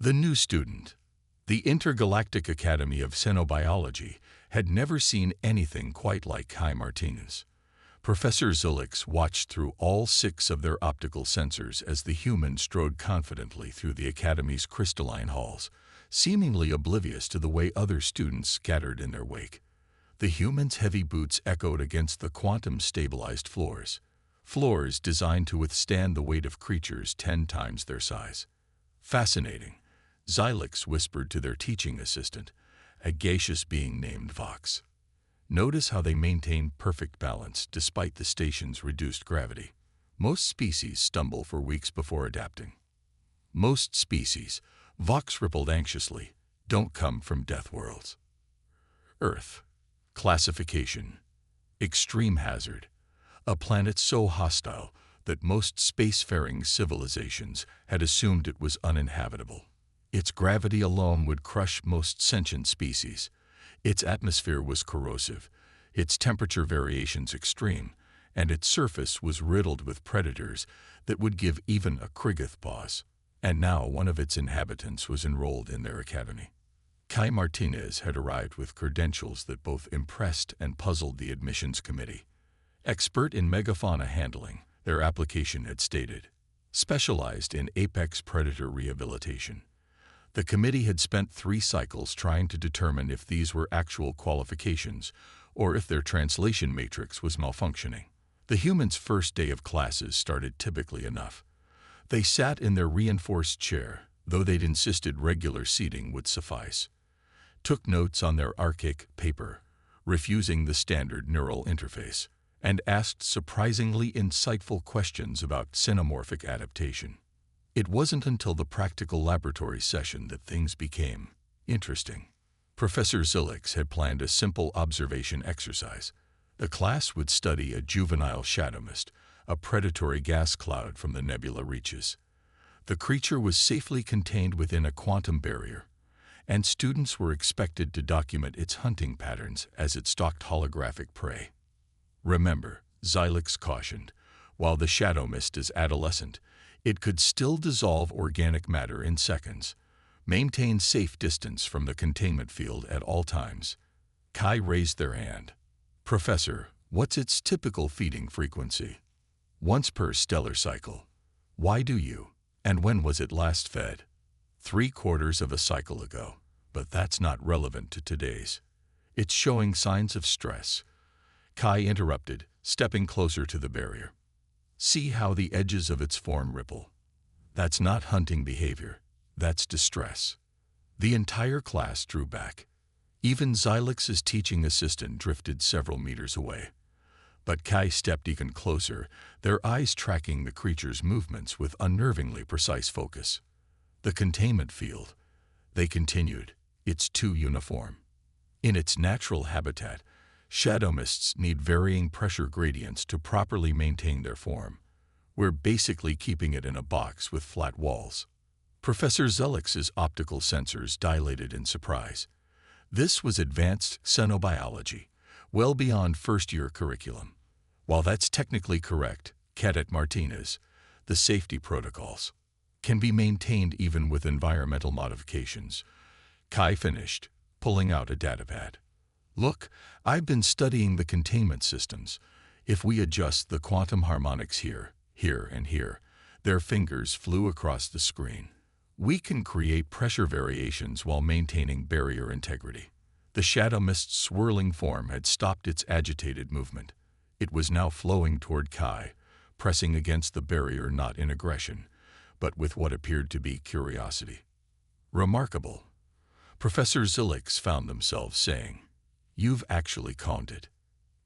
The new student. The Intergalactic Academy of Xenobiology had never seen anything quite like Kai Martinez. Professor Zulix watched through all 6 of their optical sensors as the human strode confidently through the Academy's crystalline halls, seemingly oblivious to the way other students scattered in their wake. The human's heavy boots echoed against the quantum-stabilized floors designed to withstand the weight of creatures 10 times their size. Fascinating, Xylix whispered to their teaching assistant, a gaseous being named Vox. Notice how they maintain perfect balance despite the station's reduced gravity. Most species stumble for weeks before adapting. Most species, Vox rippled anxiously, don't come from death worlds. Earth. Classification. Extreme hazard. A planet so hostile that most spacefaring civilizations had assumed it was uninhabitable. Its gravity alone would crush most sentient species. Its atmosphere was corrosive, its temperature variations extreme, and its surface was riddled with predators that would give even a Krigoth pause. And now one of its inhabitants was enrolled in their academy. Kai Martinez had arrived with credentials that both impressed and puzzled the admissions committee. Expert in megafauna handling, their application had stated. Specialized in apex predator rehabilitation. The committee had spent 3 cycles trying to determine if these were actual qualifications or if their translation matrix was malfunctioning. The humans' first day of classes started typically enough. They sat in their reinforced chair, though they'd insisted regular seating would suffice. Took notes on their archaic paper, refusing the standard neural interface, and asked surprisingly insightful questions about xenomorphic adaptation. It wasn't until the practical laboratory session that things became interesting. Professor Zulix had planned a simple observation exercise. The class would study a juvenile shadow mist, a predatory gas cloud from the nebula reaches. The creature was safely contained within a quantum barrier, and students were expected to document its hunting patterns as it stalked holographic prey. Remember, Xylix cautioned, while the shadow mist is adolescent, it could still dissolve organic matter in seconds. Maintain safe distance from the containment field at all times. Kai raised their hand. Professor, what's its typical feeding frequency? Once per stellar cycle. Why do you? And when was it last fed? 3/4 of a cycle ago. But that's not relevant to today's. It's showing signs of stress. Kai interrupted, stepping closer to the barrier. See how the edges of its form ripple. That's not hunting behavior. That's distress. The entire class drew back. Even Xylix's teaching assistant drifted several meters away. But Kai stepped even closer, their eyes tracking the creature's movements with unnervingly precise focus. The containment field, they continued, it's too uniform. In its natural habitat, shadow mists need varying pressure gradients to properly maintain their form. We're basically keeping it in a box with flat walls. Professor Zulix's optical sensors dilated in surprise. This was advanced xenobiology, well beyond first-year curriculum. While that's technically correct, Cadet Martinez, the safety protocols can be maintained even with environmental modifications. Kai finished, pulling out a datapad. Look, I've been studying the containment systems. If we adjust the quantum harmonics here, and here, their fingers flew across the screen. We can create pressure variations while maintaining barrier integrity. The shadow mist's swirling form had stopped its agitated movement. It was now flowing toward Kai, pressing against the barrier not in aggression, but with what appeared to be curiosity. Remarkable. Professor Zulix found themselves saying, You've actually conned it.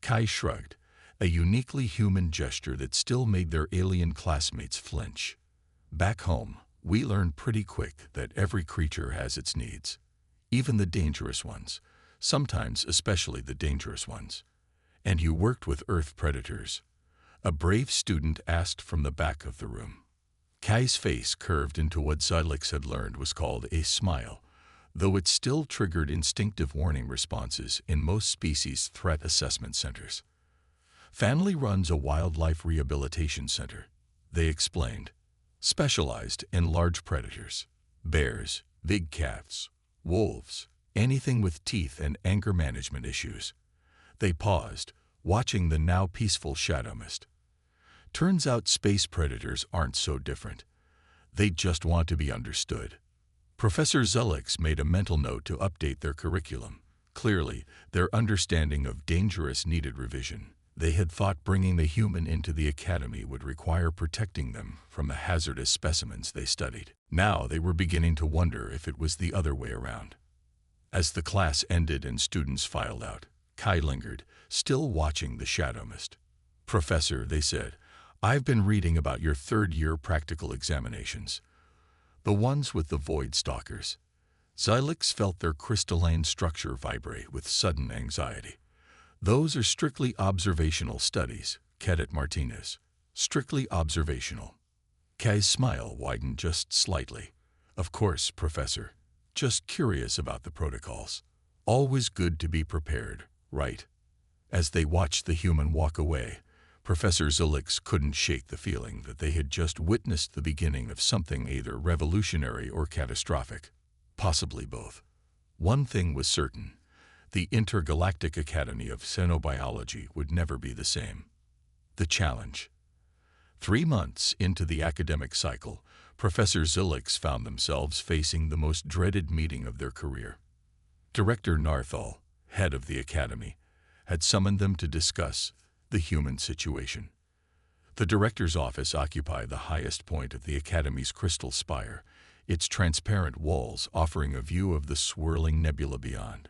Kai shrugged, a uniquely human gesture that still made their alien classmates flinch. Back home, we learned pretty quick that every creature has its needs. Even the dangerous ones, sometimes especially the dangerous ones. And you worked with Earth predators. A brave student asked from the back of the room. Kai's face curved into what Xylix had learned was called a smile, though it still triggered instinctive warning responses in most species' threat assessment centers. Family runs a wildlife rehabilitation center, they explained, specialized in large predators. Bears, big cats, wolves, anything with teeth and anger management issues. They paused, watching the now peaceful shadow mist. Turns out space predators aren't so different. They just want to be understood. Professor Zulix made a mental note to update their curriculum. Clearly, their understanding of dangerous needed revision. They had thought bringing the human into the academy would require protecting them from the hazardous specimens they studied. Now they were beginning to wonder if it was the other way around. As the class ended and students filed out, Kai lingered, still watching the shadow mist. "Professor," they said, "I've been reading about your third-year practical examinations. The ones with the void stalkers." Xylix felt their crystalline structure vibrate with sudden anxiety. "Those are strictly observational studies," Cadet Martinez. "Strictly observational." Kai's smile widened just slightly. "Of course, Professor. Just curious about the protocols. Always good to be prepared, right?" As they watched the human walk away, Professor Zulix couldn't shake the feeling that they had just witnessed the beginning of something either revolutionary or catastrophic. Possibly both. One thing was certain. The Intergalactic Academy of Xenobiology would never be the same. The challenge. 3 months into the academic cycle, Professor Zulix found themselves facing the most dreaded meeting of their career. Director Narthal, head of the academy, had summoned them to discuss the human situation. The director's office occupied the highest point of the academy's crystal spire, its transparent walls offering a view of the swirling nebula beyond.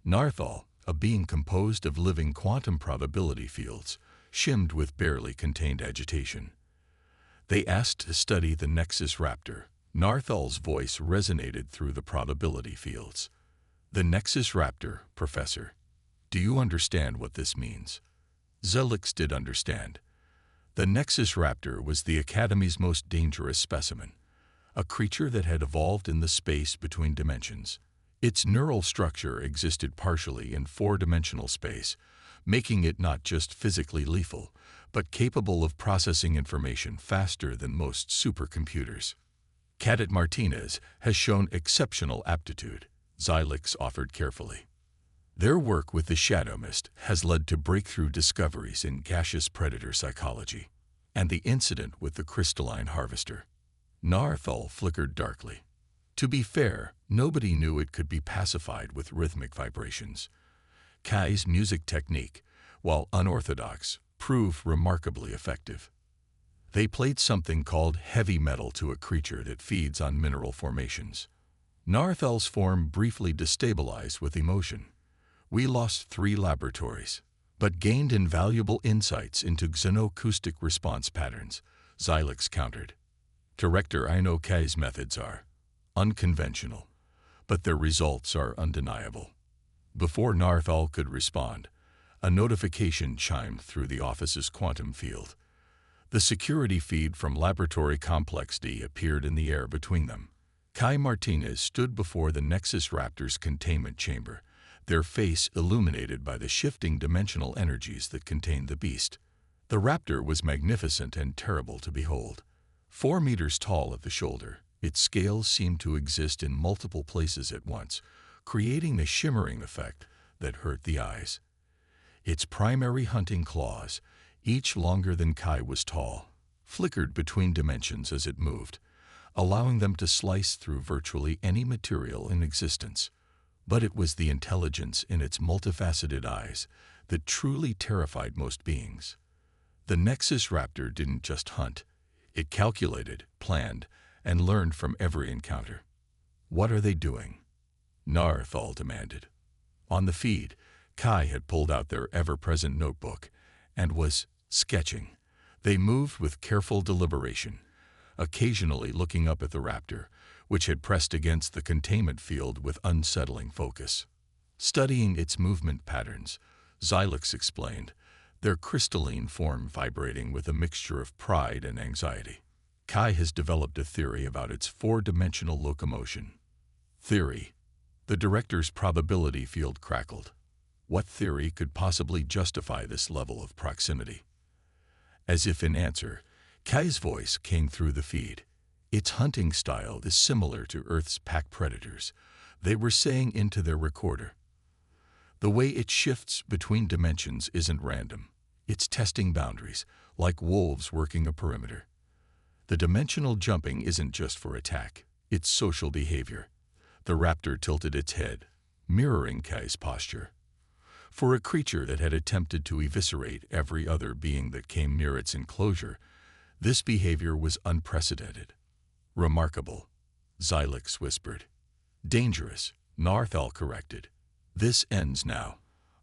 Narthal, a being composed of living quantum probability fields, shimmed with barely contained agitation. They asked to study the Nexus Raptor. Narthal's voice resonated through the probability fields. "The Nexus Raptor, Professor. Do you understand what this means?" Zelix did understand. The Nexus Raptor was the Academy's most dangerous specimen, a creature that had evolved in the space between dimensions. Its neural structure existed partially in 4-dimensional space, making it not just physically lethal, but capable of processing information faster than most supercomputers. Cadet Martinez has shown exceptional aptitude, Xylix offered carefully. Their work with the Shadow Mist has led to breakthrough discoveries in gaseous predator psychology, and the incident with the crystalline harvester. Narthal flickered darkly. To be fair, nobody knew it could be pacified with rhythmic vibrations. Kai's music technique, while unorthodox, proved remarkably effective. They played something called heavy metal to a creature that feeds on mineral formations. Narthal's form briefly destabilized with emotion. "We lost 3 laboratories, but gained invaluable insights into xenoacoustic response patterns," Xylix countered. "Director, I know Kai's methods are unconventional, but their results are undeniable." Before Narthal could respond, a notification chimed through the office's quantum field. The security feed from Laboratory Complex D appeared in the air between them. Kai Martinez stood before the Nexus Raptor's containment chamber, their face illuminated by the shifting dimensional energies that contained the beast. The raptor was magnificent and terrible to behold. 4 meters tall at the shoulder, its scales seemed to exist in multiple places at once, creating a shimmering effect that hurt the eyes. Its primary hunting claws, each longer than Kai was tall, flickered between dimensions as it moved, allowing them to slice through virtually any material in existence. But it was the intelligence in its multifaceted eyes that truly terrified most beings. The Nexus Raptor didn't just hunt. It calculated, planned, and learned from every encounter. "What are they doing?" Narthal demanded. On the feed, Kai had pulled out their ever-present notebook and was sketching. They moved with careful deliberation, occasionally looking up at the raptor, which had pressed against the containment field with unsettling focus. Studying its movement patterns, Xylix explained, their crystalline form vibrating with a mixture of pride and anxiety. Kai has developed a theory about its 4-dimensional locomotion. Theory. The director's probability field crackled. What theory could possibly justify this level of proximity? As if in answer, Kai's voice came through the feed. Its hunting style is similar to Earth's pack predators, they were saying into their recorder. The way it shifts between dimensions isn't random. It's testing boundaries, like wolves working a perimeter. The dimensional jumping isn't just for attack, it's social behavior. The raptor tilted its head, mirroring Kai's posture. For a creature that had attempted to eviscerate every other being that came near its enclosure, this behavior was unprecedented. Remarkable, Xylix whispered. Dangerous, Narthal corrected. This ends now.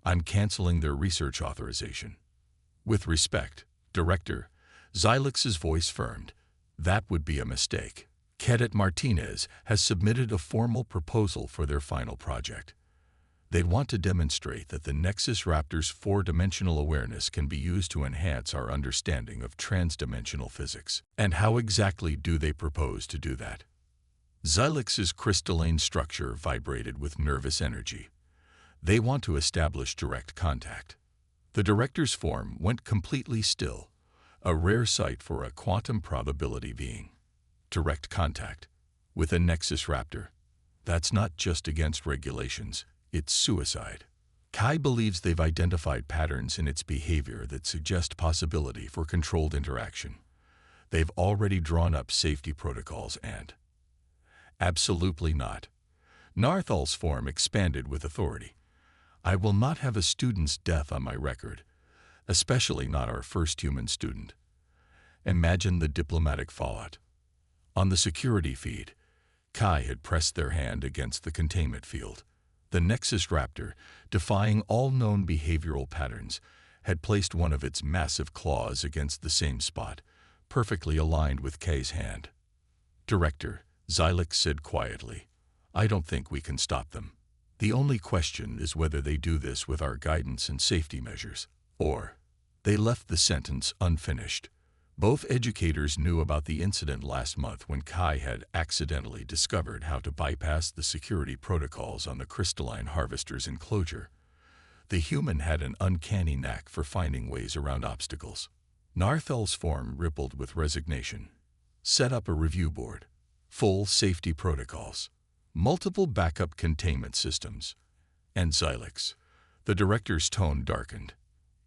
I'm canceling their research authorization. With respect, Director, Xylix's voice firmed. That would be a mistake. Cadet Martinez has submitted a formal proposal for their final project. They'd want to demonstrate that the Nexus Raptor's four-dimensional awareness can be used to enhance our understanding of trans-dimensional physics. And how exactly do they propose to do that? Xylix's crystalline structure vibrated with nervous energy. They want to establish direct contact. The director's form went completely still, a rare sight for a quantum probability being. Direct contact with a Nexus Raptor. That's not just against regulations, it's suicide. Kai believes they've identified patterns in its behavior that suggest possibility for controlled interaction. They've already drawn up safety protocols and... Absolutely not. Narthal's form expanded with authority. I will not have a student's death on my record, especially not our first human student. Imagine the diplomatic fallout. On the security feed, Kai had pressed their hand against the containment field. The Nexus Raptor, defying all known behavioral patterns, had placed one of its massive claws against the same spot, perfectly aligned with Kai's hand. Director, Xylix said quietly, I don't think we can stop them. The only question is whether they do this with our guidance and safety measures, or... They left the sentence unfinished. Both educators knew about the incident last month when Kai had accidentally discovered how to bypass the security protocols on the crystalline harvester's enclosure. The human had an uncanny knack for finding ways around obstacles. Narthal's form rippled with resignation. Set up a review board. Full safety protocols. Multiple backup containment systems. And Xylix. The director's tone darkened.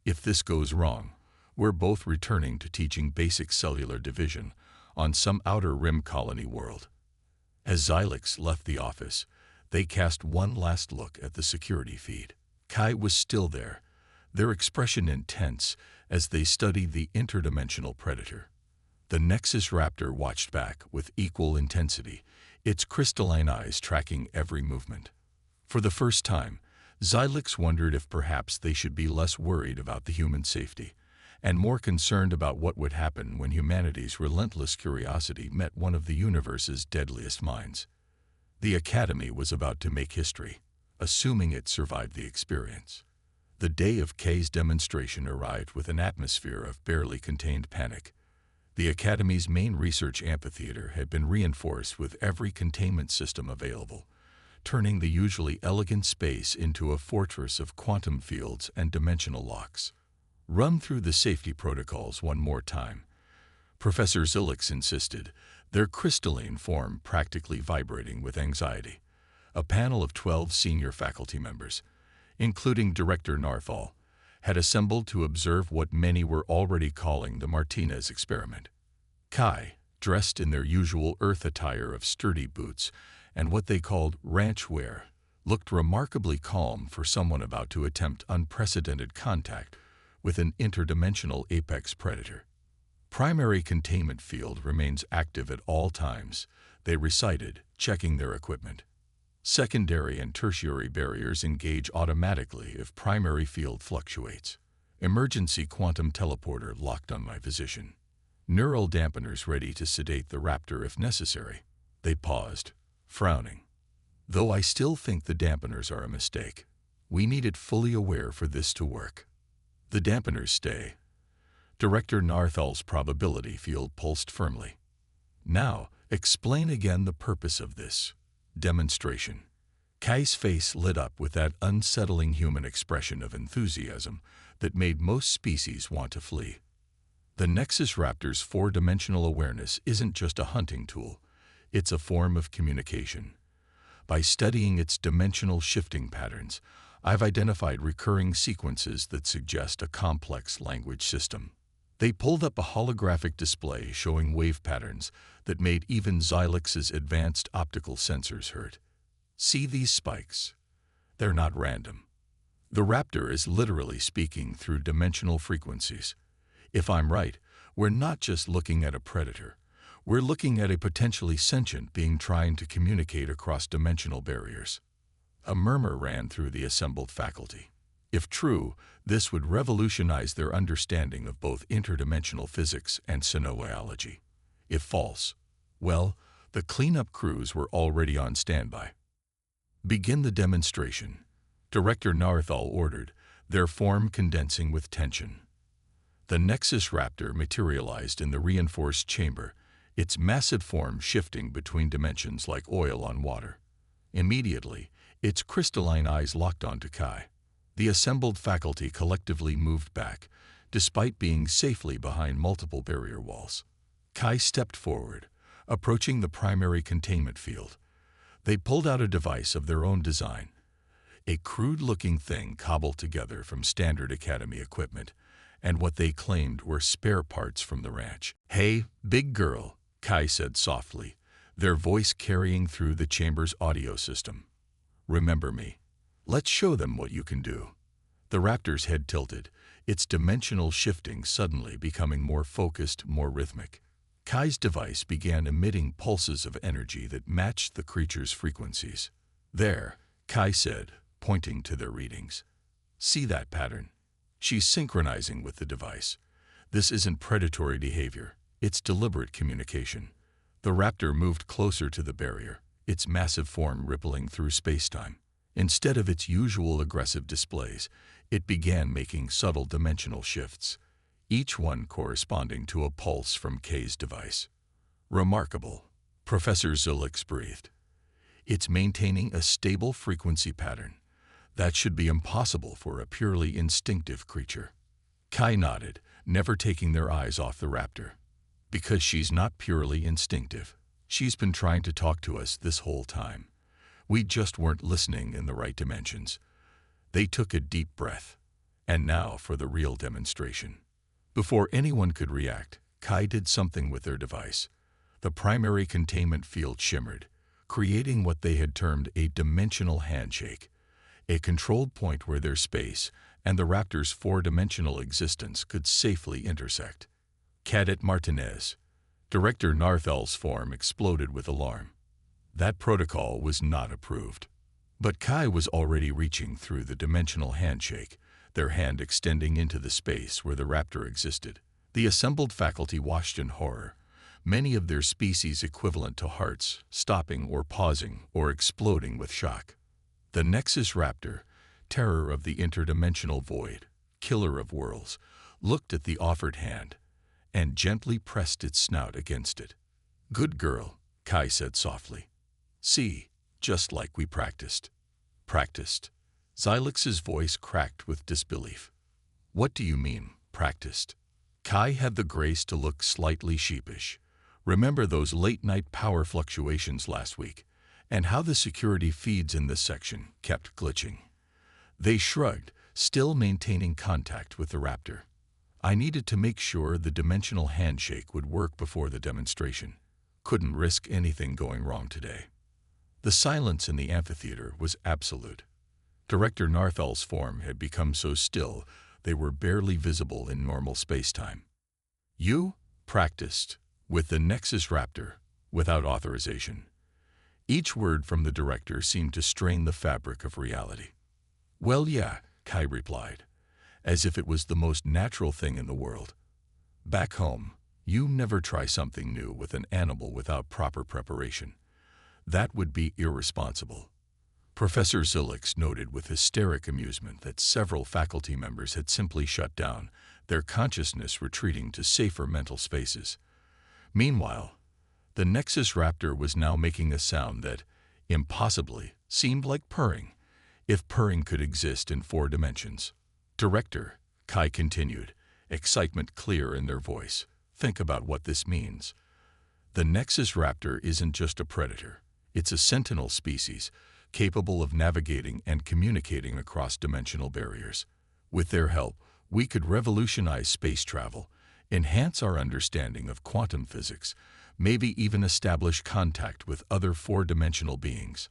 If this goes wrong, we're both returning to teaching basic cellular division on some outer rim colony world. As Xylix left the office, they cast one last look at the security feed. Kai was still there, their expression intense as they studied the interdimensional predator. The Nexus Raptor watched back with equal intensity, its crystalline eyes tracking every movement. For the first time, Xylix wondered if perhaps they should be less worried about the human safety and more concerned about what would happen when humanity's relentless curiosity met one of the universe's deadliest minds. The Academy was about to make history, assuming it survived the experience. The day of Kai's demonstration arrived with an atmosphere of barely contained panic. The Academy's main research amphitheater had been reinforced with every containment system available, turning the usually elegant space into a fortress of quantum fields and dimensional locks. Run through the safety protocols one more time, Professor Xylix insisted, their crystalline form practically vibrating with anxiety. A panel of 12 senior faculty members, including Director Narthal, had assembled to observe what many were already calling the Martinez experiment. Kai, dressed in their usual Earth attire of sturdy boots and what they called ranch wear, looked remarkably calm for someone about to attempt unprecedented contact with an interdimensional apex predator. Primary containment field remains active at all times, they recited, checking their equipment. Secondary and tertiary barriers engage automatically if primary field fluctuates. Emergency quantum teleporter locked on my position. Neural dampeners ready to sedate the raptor if necessary. They paused, frowning. Though I still think the dampeners are a mistake. We need it fully aware for this to work. The dampeners stay. Director Narthal's probability field pulsed firmly. Now, explain again the purpose of this demonstration. Kai's face lit up with that unsettling human expression of enthusiasm that made most species want to flee. The Nexus Raptor's four-dimensional awareness isn't just a hunting tool, it's a form of communication. By studying its dimensional shifting patterns, I've identified recurring sequences that suggest a complex language system. They pulled up a holographic display showing wave patterns that made even Xylix's advanced optical sensors hurt. See these spikes? They're not random. The Raptor is literally speaking through dimensional frequencies. If I'm right, we're not just looking at a predator. We're looking at a potentially sentient being trying to communicate across dimensional barriers. A murmur ran through the assembled faculty. If true, this would revolutionize their understanding of both interdimensional physics and xenobiology. If false, well, the cleanup crews were already on standby. Begin the demonstration, Director Narthal ordered, their form condensing with tension. The Nexus Raptor materialized in the reinforced chamber, its massive form shifting between dimensions like oil on water. Immediately, its crystalline eyes locked onto Kai. The assembled faculty collectively moved back, despite being safely behind multiple barrier walls. Kai stepped forward, approaching the primary containment field. They pulled out a device of their own design, a crude-looking thing cobbled together from standard Academy equipment, and what they claimed were spare parts from the ranch. "Hey, big girl," Kai said softly, their voice carrying through the chamber's audio system. "Remember me. Let's show them what you can do." The Raptor's head tilted, its dimensional shifting suddenly becoming more focused, more rhythmic. Kai's device began emitting pulses of energy that matched the creature's frequencies. "There," Kai said, pointing to their readings. "See that pattern? She's synchronizing with the device. This isn't predatory behavior, it's deliberate communication." The Raptor moved closer to the barrier, its massive form rippling through space-time. Instead of its usual aggressive displays, it began making subtle dimensional shifts, each one corresponding to a pulse from K's device. "Remarkable," Professor Zulix breathed. "It's maintaining a stable frequency pattern. That should be impossible for a purely instinctive creature." Kai nodded, never taking their eyes off the Raptor. "Because she's not purely instinctive. She's been trying to talk to us this whole time. We just weren't listening in the right dimensions." They took a deep breath. And now for the real demonstration. Before anyone could react, Kai did something with their device. The primary containment field shimmered, creating what they had termed a dimensional handshake, a controlled point where their space and the Raptor's four-dimensional existence could safely intersect. Cadet Martinez, Director Narthal's form exploded with alarm. That protocol was not approved. But Kai was already reaching through the dimensional handshake, their hand extending into the space where the Raptor existed. The assembled faculty watched in horror, many of their species equivalent to hearts, stopping or pausing or exploding with shock. The Nexus Raptor, terror of the interdimensional void, killer of worlds, looked at the offered hand and gently pressed its snout against it. "Good girl," Kai said softly. "See, just like we practiced." "Practiced?" Xylix's voice cracked with disbelief. "What do you mean, practiced?" Kai had the grace to look slightly sheepish. "Remember those late-night power fluctuations last week, and how the security feeds in this section kept glitching?" They shrugged, still maintaining contact with the Raptor. "I needed to make sure the dimensional handshake would work before the demonstration. Couldn't risk anything going wrong today." The silence in the amphitheater was absolute. Director Narthal's form had become so still they were barely visible in normal space-time. "You practiced with the Nexus Raptor without authorization." Each word from the director seemed to strain the fabric of reality. "Well, yeah," Kai replied, as if it was the most natural thing in the world. "Back home, you never try something new with an animal without proper preparation. That would be irresponsible." Professor Zulix noted with hysteric amusement that several faculty members had simply shut down, their consciousness retreating to safer mental spaces. Meanwhile, the Nexus Raptor was now making a sound that, impossibly, seemed like purring, if purring could exist in 4 dimensions. "Director," Kai continued, excitement clear in their voice. Think about what this means. The Nexus Raptor isn't just a predator. It's a sentinel species, capable of navigating and communicating across dimensional barriers. With their help, we could revolutionize space travel, enhance our understanding of quantum physics, maybe even establish contact with other four-dimensional beings.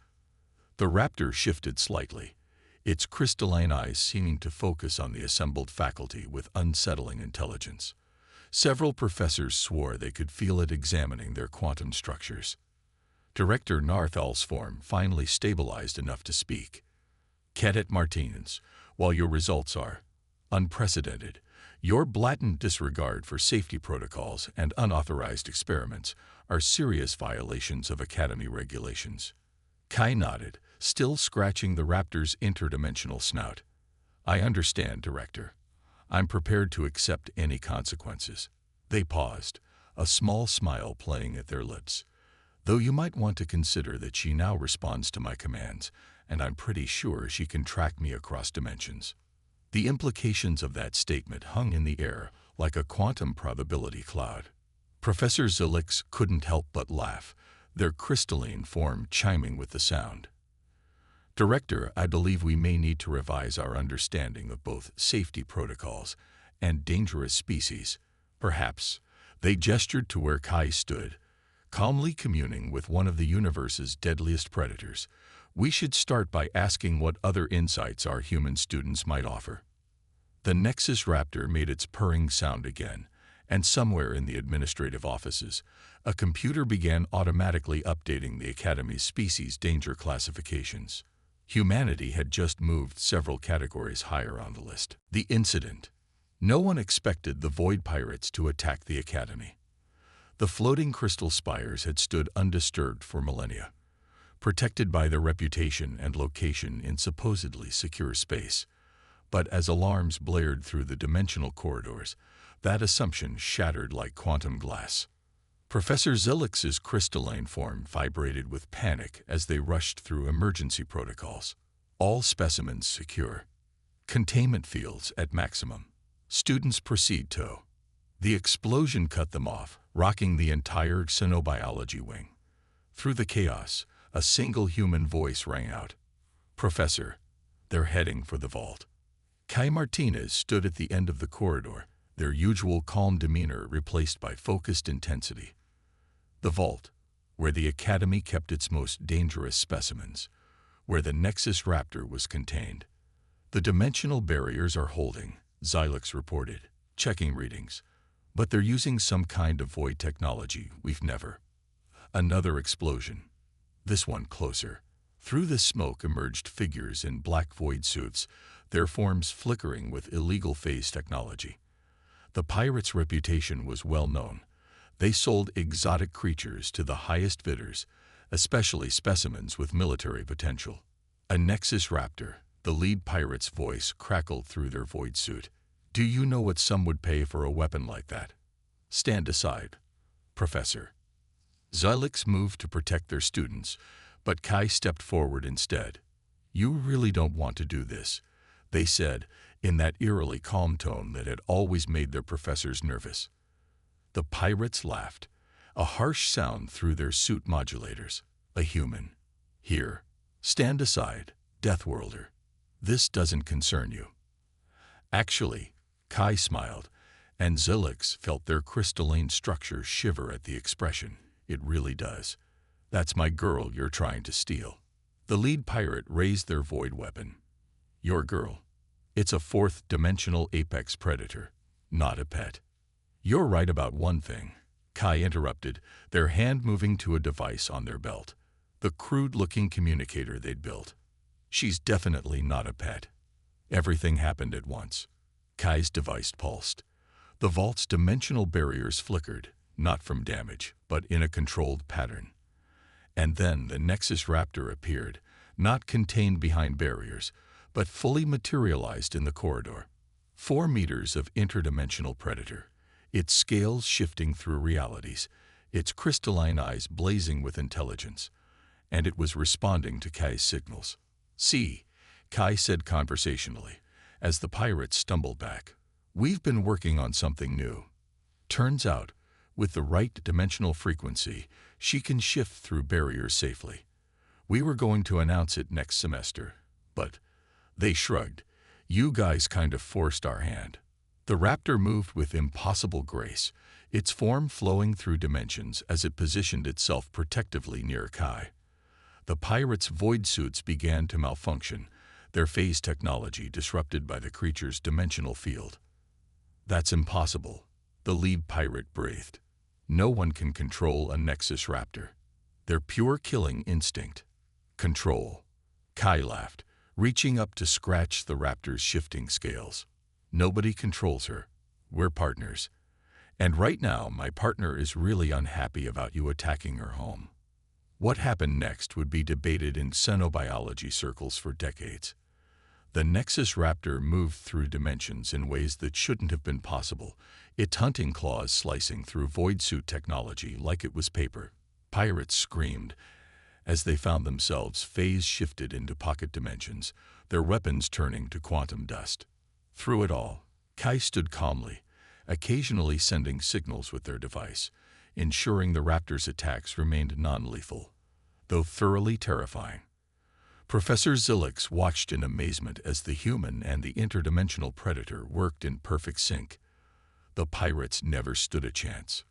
The Raptor shifted slightly, its crystalline eyes seeming to focus on the assembled faculty with unsettling intelligence. Several professors swore they could feel it examining their quantum structures. Director Narthal's form finally stabilized enough to speak. Cadet Martinez, while your results are unprecedented, your blatant disregard for safety protocols and unauthorized experiments are serious violations of Academy regulations. Kai nodded, still scratching the Raptor's interdimensional snout. I understand, Director. I'm prepared to accept any consequences. They paused, a small smile playing at their lips. Though you might want to consider that she now responds to my commands, and I'm pretty sure she can track me across dimensions. The implications of that statement hung in the air like a quantum probability cloud. Professor Zilix couldn't help but laugh, their crystalline form chiming with the sound. Director, I believe we may need to revise our understanding of both safety protocols and dangerous species. Perhaps. They gestured to where Kai stood, calmly communing with one of the universe's deadliest predators. We should start by asking what other insights our human students might offer. The Nexus Raptor made its purring sound again, and somewhere in the administrative offices, a computer began automatically updating the Academy's species danger classifications. Humanity had just moved several categories higher on the list. The incident. No one expected the Void Pirates to attack the Academy. The floating crystal spires had stood undisturbed for millennia, protected by their reputation and location in supposedly secure space. But as alarms blared through the dimensional corridors, that assumption shattered like quantum glass. Professor Zilix's crystalline form vibrated with panic as they rushed through emergency protocols. All specimens secure. Containment fields at maximum. Students proceed to. The explosion cut them off, rocking the entire xenobiology wing. Through the chaos, a single human voice rang out. Professor, they're heading for the vault. Kai Martinez stood at the end of the corridor, their usual calm demeanor replaced by focused intensity. The vault, where the Academy kept its most dangerous specimens, where the Nexus Raptor was contained. The dimensional barriers are holding, Xylix reported, checking readings. But they're using some kind of void technology we've never. Another explosion. This one closer. Through the smoke emerged figures in black void suits, their forms flickering with illegal phase technology. The pirates' reputation was well known. They sold exotic creatures to the highest bidders, especially specimens with military potential. A Nexus Raptor, the lead pirate's voice crackled through their void suit. Do you know what some would pay for a weapon like that? Stand aside, Professor. Xylix moved to protect their students, but Kai stepped forward instead. You really don't want to do this, they said, in that eerily calm tone that had always made their professors nervous. The pirates laughed, a harsh sound through their suit modulators. A human. Here. Stand aside, Deathworlder. This doesn't concern you. Actually, Kai smiled, and Zilix felt their crystalline structure shiver at the expression. It really does. That's my girl you're trying to steal. The lead pirate raised their void weapon. Your girl. It's a fourth-dimensional apex predator, not a pet. You're right about one thing, Kai interrupted, their hand moving to a device on their belt. The crude-looking communicator they'd built. She's definitely not a pet. Everything happened at once. Kai's device pulsed. The vault's dimensional barriers flickered, not from damage, but in a controlled pattern. And then the Nexus Raptor appeared, not contained behind barriers, but fully materialized in the corridor. 4 meters of interdimensional predator, its scales shifting through realities, its crystalline eyes blazing with intelligence. And it was responding to Kai's signals. See, Kai said conversationally, as the pirates stumbled back. We've been working on something new. Turns out, with the right dimensional frequency, she can shift through barriers safely. We were going to announce it next semester, but they shrugged. You guys kind of forced our hand. The raptor moved with impossible grace, its form flowing through dimensions as it positioned itself protectively near Kai. The pirates' void suits began to malfunction, their phase technology disrupted by the creature's dimensional field. That's impossible, the lead pirate breathed. No one can control a Nexus raptor. Their pure killing instinct. Control. Kai laughed, reaching up to scratch the raptor's shifting scales. Nobody controls her. We're partners. And right now, my partner is really unhappy about you attacking her home. What happened next would be debated in xenobiology circles for decades. The Nexus raptor moved through dimensions in ways that shouldn't have been possible, its hunting claws slicing through void suit technology like it was paper. Pirates screamed as they found themselves phase-shifted into pocket dimensions, their weapons turning to quantum dust. Through it all, Kai stood calmly, occasionally sending signals with their device, ensuring the raptor's attacks remained non-lethal, though thoroughly terrifying. Professor Zilix watched in amazement as the human and the interdimensional predator worked in perfect sync. The pirates never stood a chance.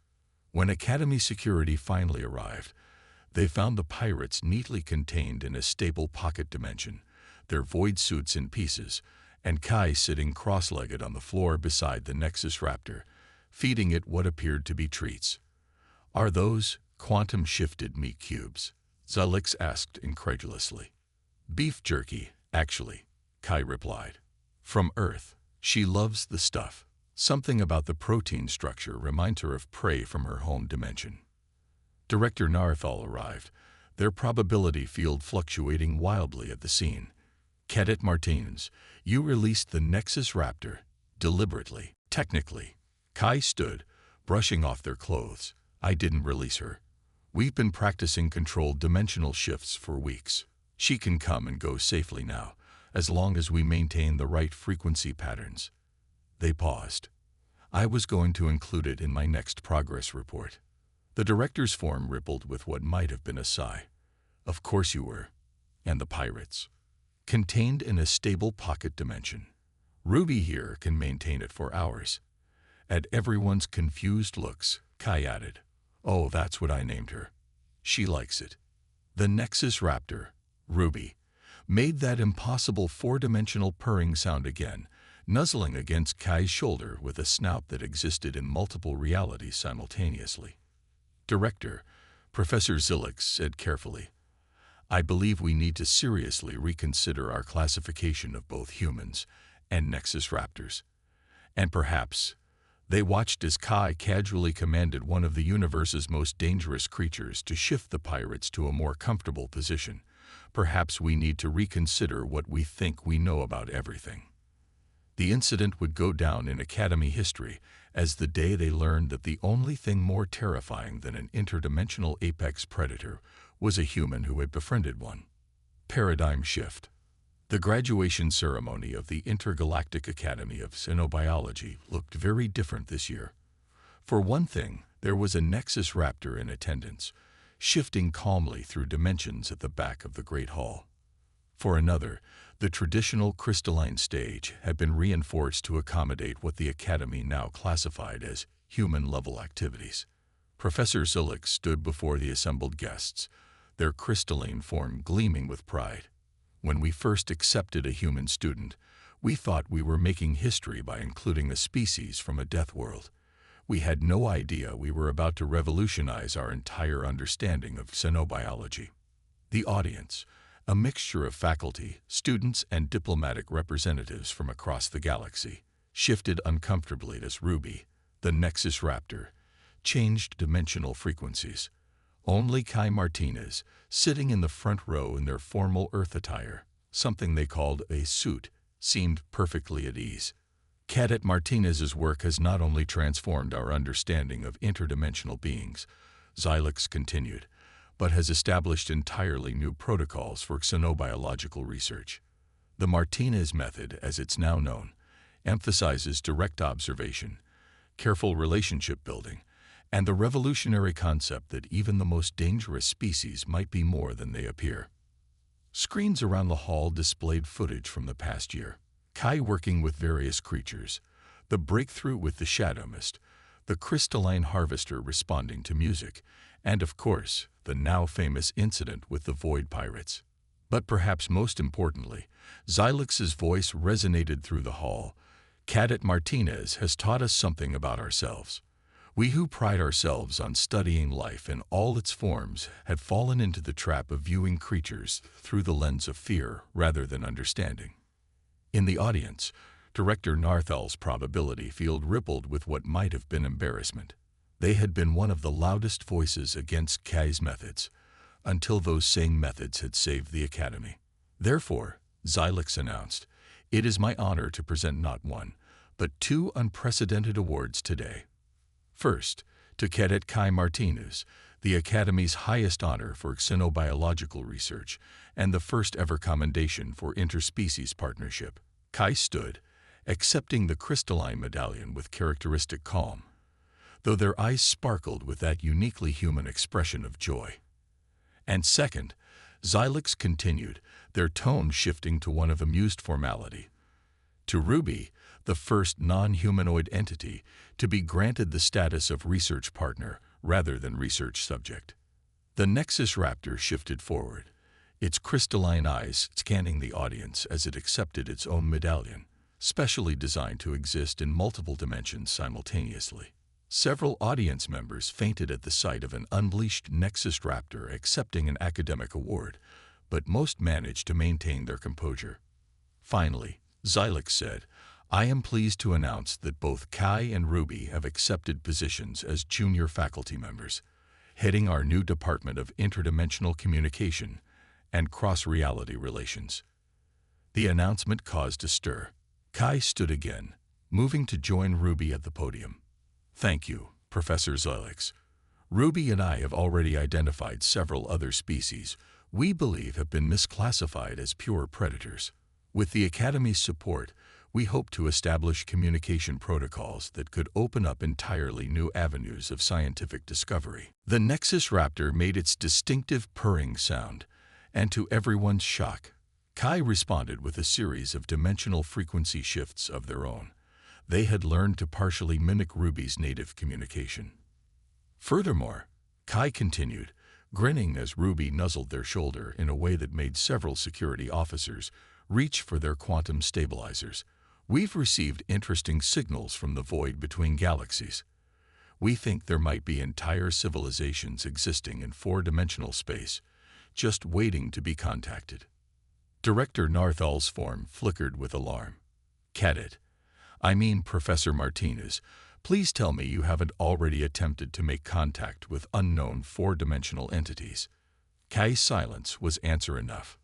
When Academy security finally arrived, they found the pirates neatly contained in a stable pocket dimension, their void suits in pieces, and Kai sitting cross-legged on the floor beside the Nexus raptor, feeding it what appeared to be treats. Are those quantum-shifted meat cubes? Zilix asked incredulously. Beef jerky, actually, Kai replied. From Earth, she loves the stuff. Something about the protein structure reminds her of prey from her home dimension. Director Narthal arrived, their probability field fluctuating wildly at the scene. Cadet Martinez, you released the Nexus raptor, deliberately, technically. Kai stood, brushing off their clothes. I didn't release her. We've been practicing controlled dimensional shifts for weeks. She can come and go safely now, as long as we maintain the right frequency patterns. They paused. I was going to include it in my next progress report. The director's form rippled with what might have been a sigh. Of course you were. And the pirates. Contained in a stable pocket dimension. Ruby here can maintain it for hours. At everyone's confused looks, Kai added, oh, that's what I named her. She likes it. The Nexus raptor, Ruby, made that impossible four-dimensional purring sound again, nuzzling against Kai's shoulder with a snout that existed in multiple realities simultaneously. Director, Professor Zilix said carefully, I believe we need to seriously reconsider our classification of both humans and Nexus raptors. And perhaps, they watched as Kai casually commanded one of the universe's most dangerous creatures to shift the pirates to a more comfortable position. Perhaps we need to reconsider what we think we know about everything. The incident would go down in Academy history as the day they learned that the only thing more terrifying than an interdimensional apex predator was a human who had befriended one. Paradigm shift. The graduation ceremony of the Intergalactic Academy of Xenobiology looked very different this year. For one thing, there was a Nexus raptor in attendance, shifting calmly through dimensions at the back of the Great Hall. For another, the traditional crystalline stage had been reinforced to accommodate what the Academy now classified as human-level activities. Professor Zilix stood before the assembled guests, their crystalline form gleaming with pride. When we first accepted a human student, we thought we were making history by including a species from a death world. We had no idea we were about to revolutionize our entire understanding of xenobiology. The audience, a mixture of faculty, students, and diplomatic representatives from across the galaxy, shifted uncomfortably as Ruby, the Nexus raptor, changed dimensional frequencies. Only Kai Martinez, sitting in the front row in their formal Earth attire, something they called a suit, seemed perfectly at ease. Cadet Martinez's work has not only transformed our understanding of interdimensional beings, Zilix continued, but has established entirely new protocols for xenobiological research. The Martinez method, as it's now known, emphasizes direct observation, careful relationship building, and the revolutionary concept that even the most dangerous species might be more than they appear. Screens around the hall displayed footage from the past year. Kai working with various creatures, the breakthrough with the Shadow Mist, the crystalline harvester responding to music, and of course, the now famous incident with the Void Pirates. But perhaps most importantly, Xylix's voice resonated through the hall. Cadet Martinez has taught us something about ourselves. We who pride ourselves on studying life in all its forms had fallen into the trap of viewing creatures through the lens of fear rather than understanding. In the audience, Director Narthal's probability field rippled with what might have been embarrassment. They had been one of the loudest voices against Kai's methods, until those same methods had saved the Academy. Therefore, Xylix announced, "It is my honor to present not one, but two unprecedented awards today. First, to Cadet Kai Martinez, the Academy's highest honor for xenobiological research and the first ever commendation for interspecies partnership." Kai stood, accepting the crystalline medallion with characteristic calm, though their eyes sparkled with that uniquely human expression of joy. And second, Xylix continued, their tone shifting to one of amused formality. To Ruby, the first non-humanoid entity to be granted the status of research partner rather than research subject. The Nexus Raptor shifted forward, its crystalline eyes scanning the audience as it accepted its own medallion, specially designed to exist in multiple dimensions simultaneously. Several audience members fainted at the sight of an unleashed Nexus Raptor accepting an academic award, but most managed to maintain their composure. Finally, Xylix said, "I am pleased to announce that both Kai and Ruby have accepted positions as junior faculty members, heading our new Department of Interdimensional Communication and Cross-Reality Relations." The announcement caused a stir. Kai stood again, moving to join Ruby at the podium. "Thank you, Professor Xylix. Ruby and I have already identified several other species we believe have been misclassified as pure predators. With the Academy's support, we hope to establish communication protocols that could open up entirely new avenues of scientific discovery." The Nexus Raptor made its distinctive purring sound, and to everyone's shock, Kai responded with a series of dimensional frequency shifts of their own. They had learned to partially mimic Ruby's native communication. Furthermore, Kai continued, grinning as Ruby nuzzled their shoulder in a way that made several security officers reach for their quantum stabilizers. "We've received interesting signals from the void between galaxies. We think there might be entire civilizations existing in four-dimensional space, just waiting to be contacted." Director Narthal's form flickered with alarm. "Cadet, I mean Professor Martinez, please tell me you haven't already attempted to make contact with unknown four-dimensional entities." Kai's silence was answer enough.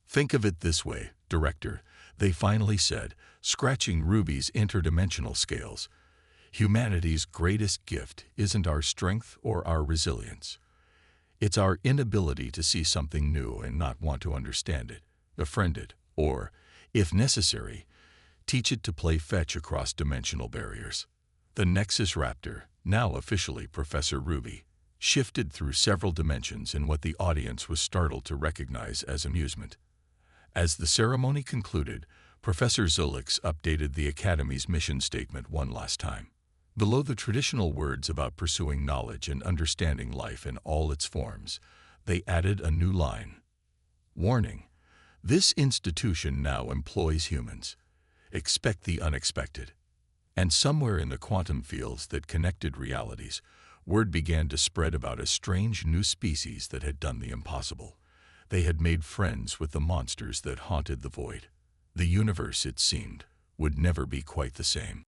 "Think of it this way, Director," they finally said, scratching Ruby's interdimensional scales. "Humanity's greatest gift isn't our strength or our resilience. It's our inability to see something new and not want to understand it, befriend it, or, if necessary, teach it to play fetch across dimensional barriers." The Nexus Raptor, now officially Professor Ruby, shifted through several dimensions in what the audience was startled to recognize as amusement. As the ceremony concluded, Professor Xylix updated the Academy's mission statement one last time. Below the traditional words about pursuing knowledge and understanding life in all its forms, they added a new line. "Warning: this institution now employs humans. Expect the unexpected." And somewhere in the quantum fields that connected realities, word began to spread about a strange new species that had done the impossible. They had made friends with the monsters that haunted the void. The universe, it seemed, would never be quite the same.